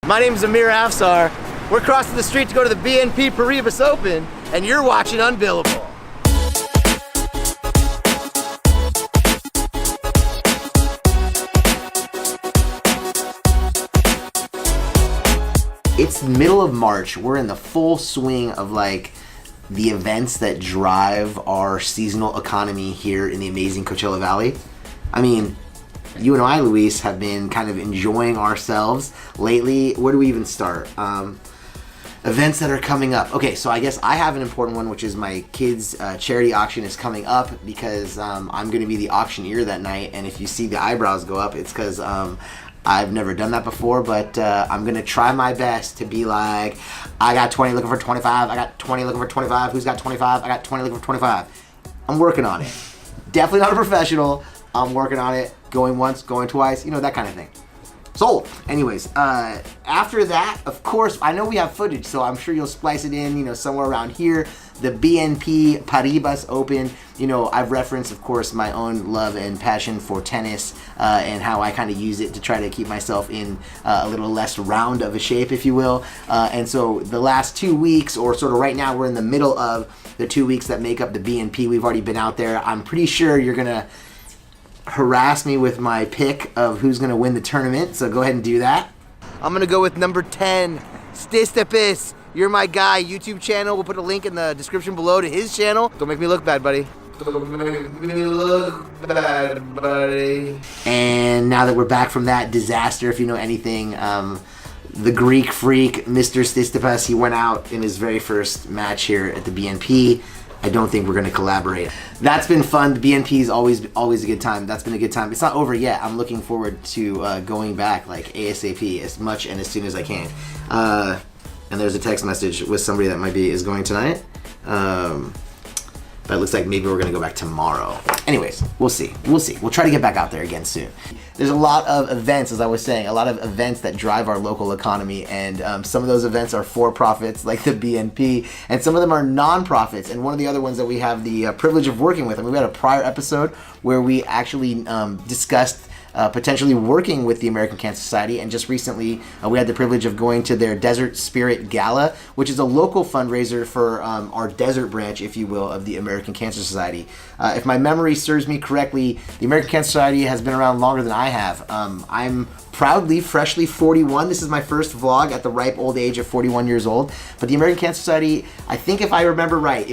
My name is Amir Afsar. We're crossing the street to go to the BNP Paribas Open, and you're watching Unbillable. It's the middle of March. We're in the full swing of like the events that drive our seasonal economy here in the amazing Coachella Valley. I mean, you and I, Luis, have been kind of enjoying ourselves lately. Where do we even start? Events that are coming up. Okay, so I guess I have an important one, which is my kids' charity auction is coming up because I'm going to be the auctioneer that night. And if you see the eyebrows go up, it's because I've never done that before, but I'm going to try my best to be like, I got 20 looking for 25. I got 20 looking for 25. Who's got 25? I got 20 looking for 25. I'm working on it. Definitely not a professional. I'm working on it. Going once, going twice, you know, that kind of thing. Sold. Anyways, after that, of course, I know we have footage, so I'm sure you'll splice it in, you know, somewhere around here. The BNP Paribas Open, you know, I've referenced, of course, my own love and passion for tennis and how I kind of use it to try to keep myself in a little less round of a shape, if you will. And so the last 2 weeks, or sort of right now, we're in the middle of the 2 weeks that make up the BNP. We've already been out there. I'm pretty sure you're going to harass me with my pick of who's going to win the tournament, so go ahead and do that. I'm going to go with number 10, Tsitsipas. You're my guy. YouTube channel. We'll put a link in the description below to his channel. Don't make me look bad, buddy. Don't make me look bad, buddy. And now that we're back from that disaster, if you know anything, the Greek freak, Mr. Tsitsipas, he went out in his very first match here at the BNP. I don't think we're going to collaborate. That's been fun. The BNP is always a good time. That's been a good time. It's not over yet. I'm looking forward to going back like ASAP, as much and as soon as I can. And there's a text message with somebody that is going tonight. But it looks like maybe we're going to go back tomorrow. Anyways, we'll see. We'll try to get back out there again soon. There's a lot of events, as I was saying, a lot of events that drive our local economy, and some of those events are for-profits, like the BNP, and some of them are non-profits. And one of the other ones that we have the privilege of working with, and we had a prior episode where we actually discussed potentially working with the American Cancer Society, and just recently we had the privilege of going to their Desert Spirit Gala, which is a local fundraiser for our desert branch, if you will, of the American Cancer Society. If my memory serves me correctly, the American Cancer Society has been around longer than I have. I'm proudly, freshly 41. This is my first vlog at the ripe old age of 41 years old. But the American Cancer Society, I think if I remember right,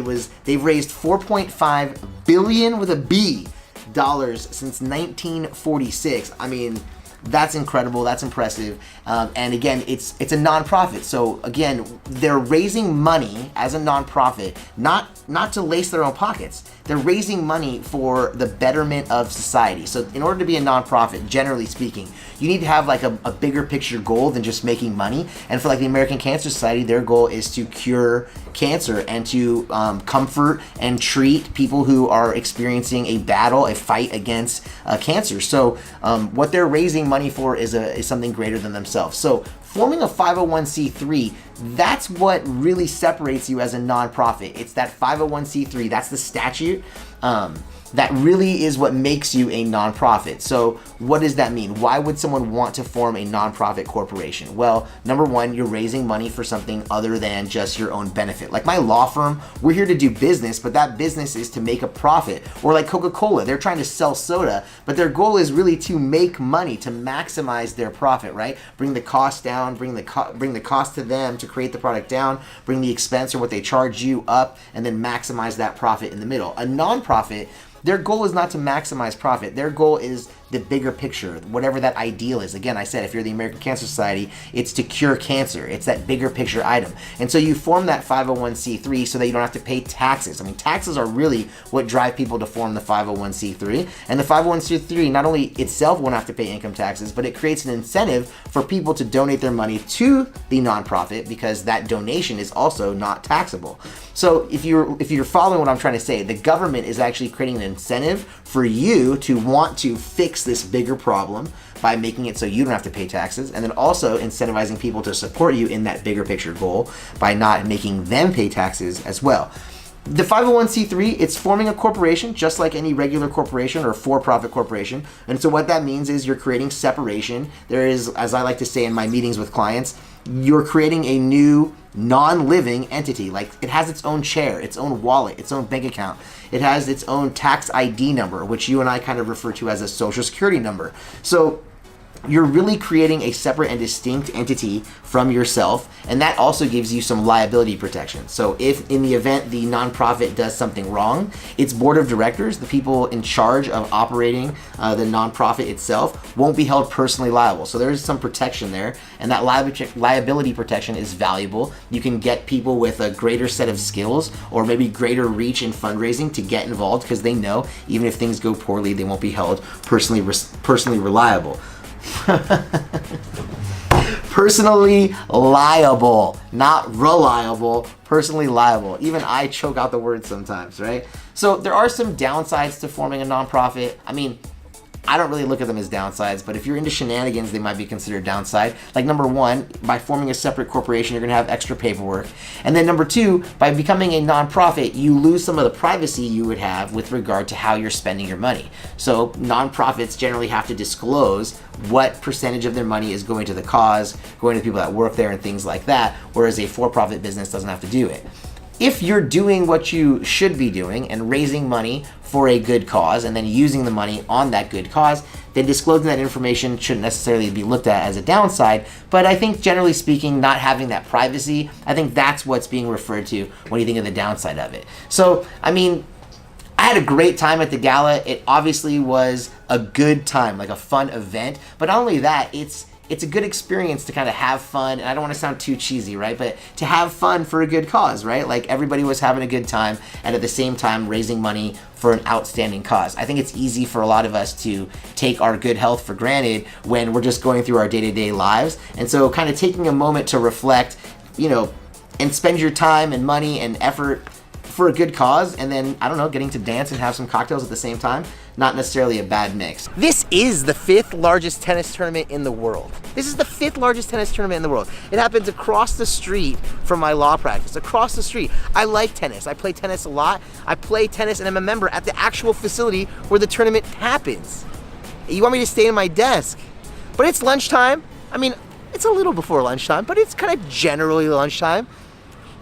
they've raised $4.5 billion with a B dollars since 1946. I mean, that's incredible. That's impressive. And again, it's a nonprofit. So again, they're raising money as a nonprofit, not to lace their own pockets. They're raising money for the betterment of society. So in order to be a nonprofit, generally speaking, you need to have like a bigger picture goal than just making money. And for like the American Cancer Society, their goal is to cure cancer and to comfort and treat people who are experiencing a battle, a fight against cancer. So what they're raising money for is something greater than themselves. So forming a 501c3, that's what really separates you as a nonprofit. It's that 501c3, that's the statute. That really is what makes you a nonprofit. So what does that mean? Why would someone want to form a nonprofit corporation? Well, number one, you're raising money for something other than just your own benefit. Like my law firm, we're here to do business, but that business is to make a profit. Or like Coca-Cola, they're trying to sell soda, but their goal is really to make money, to maximize their profit, right? Bring the cost down, bring the cost to them to create the product down, bring the expense or what they charge you up, and then maximize that profit in the middle. A nonprofit, their goal is not to maximize profit. Their goal is the bigger picture, whatever that ideal is. Again, I said, if you're the American Cancer Society, it's to cure cancer. It's that bigger picture item. And so you form that 501c3 so that you don't have to pay taxes. I mean, taxes are really what drive people to form the 501c3. And the 501c3 not only itself won't have to pay income taxes, but it creates an incentive for people to donate their money to the nonprofit, because that donation is also not taxable. So if you're following what I'm trying to say, the government is actually creating an incentive for you to want to fix this bigger problem by making it so you don't have to pay taxes, and then also incentivizing people to support you in that bigger picture goal by not making them pay taxes as well. The 501c3, it's forming a corporation just like any regular corporation or for-profit corporation. And so what that means is you're creating separation. There is, as I like to say in my meetings with clients, you're creating a new non-living entity. Like, it has its own chair, its own wallet, its own bank account. It has its own tax ID number, which you and I kind of refer to as a social security number. So you're really creating a separate and distinct entity from yourself, and that also gives you some liability protection. So if in the event the nonprofit does something wrong, its board of directors, the people in charge of operating the nonprofit itself, won't be held personally liable. So there is some protection there, and that liability protection is valuable. You can get people with a greater set of skills or maybe greater reach in fundraising to get involved, because they know even if things go poorly, they won't be held personally reliable. Personally liable, not reliable, personally liable. Even I choke out the word sometimes, right? So there are some downsides to forming a nonprofit. I mean, I don't really look at them as downsides, but if you're into shenanigans, they might be considered downside. Like, number one, by forming a separate corporation, you're gonna have extra paperwork. And then number two, by becoming a nonprofit, you lose some of the privacy you would have with regard to how you're spending your money. So nonprofits generally have to disclose what percentage of their money is going to the cause, going to the people that work there and things like that, whereas a for-profit business doesn't have to do it. If you're doing what you should be doing and raising money for a good cause and then using the money on that good cause, then disclosing that information shouldn't necessarily be looked at as a downside. But I think generally speaking, not having that privacy, I think that's what's being referred to when you think of the downside of it. So, I mean, I had a great time at the gala. It obviously was a good time, like a fun event. But not only that, it's a good experience to kind of have fun, and I don't want to sound too cheesy, right? But to have fun for a good cause, right? Like, everybody was having a good time and at the same time raising money for an outstanding cause. I think it's easy for a lot of us to take our good health for granted when we're just going through our day-to-day lives. And so kind of taking a moment to reflect, you know, and spend your time and money and effort for a good cause, and then, I don't know, getting to dance and have some cocktails at the same time, not necessarily a bad mix. This is the 5th largest tennis tournament in the world. This is the 5th largest tennis tournament in the world. It happens across the street from my law practice, across the street. I like tennis. I play tennis a lot. I play tennis and I'm a member at the actual facility where the tournament happens. You want me to stay in my desk? But it's lunchtime. I mean, it's a little before lunchtime, but it's kind of generally lunchtime.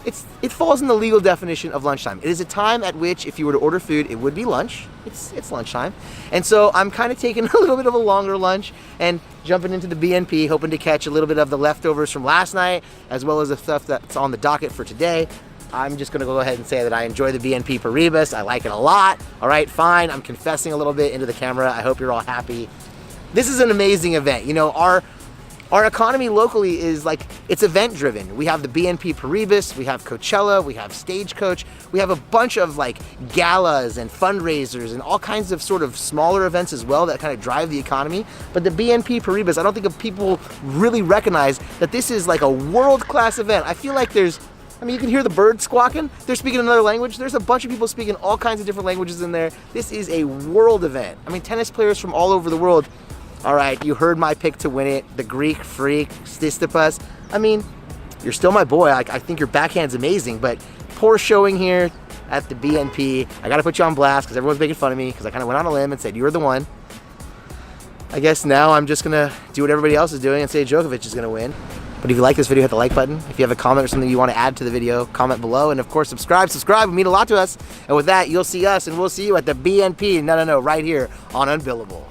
It falls in the legal definition of lunchtime. It is a time at which, if you were to order food, it would be lunch. It's lunchtime. And so I'm kind of taking a little bit of a longer lunch and jumping into the BNP, hoping to catch a little bit of the leftovers from last night, as well as the stuff that's on the docket for today. I'm just gonna go ahead and say that I enjoy the BNP Paribas. I like it a lot. All right, fine. I'm confessing a little bit into the camera. I hope you're all happy. This is an amazing event. You know, our economy locally is like, it's event driven. We have the BNP Paribas, we have Coachella, we have Stagecoach, we have a bunch of like galas and fundraisers and all kinds of sort of smaller events as well that kind of drive the economy. But the BNP Paribas, I don't think people really recognize that this is like a world-class event. I feel like I mean, you can hear the birds squawking. They're speaking another language. There's a bunch of people speaking all kinds of different languages in there. This is a world event. I mean, tennis players from all over the world. All right, you heard my pick to win it, the Greek freak, Tsitsipas. I mean, you're still my boy. I think your backhand's amazing, but poor showing here at the BNP. I gotta put you on blast because everyone's making fun of me because I kind of went on a limb and said, you're the one. I guess now I'm just gonna do what everybody else is doing and say Djokovic is gonna win. But if you like this video, hit the like button. If you have a comment or something you want to add to the video, comment below. And of course, subscribe. It would mean a lot to us. And with that, you'll see us and we'll see you at the BNP. No, right here on Unbillable.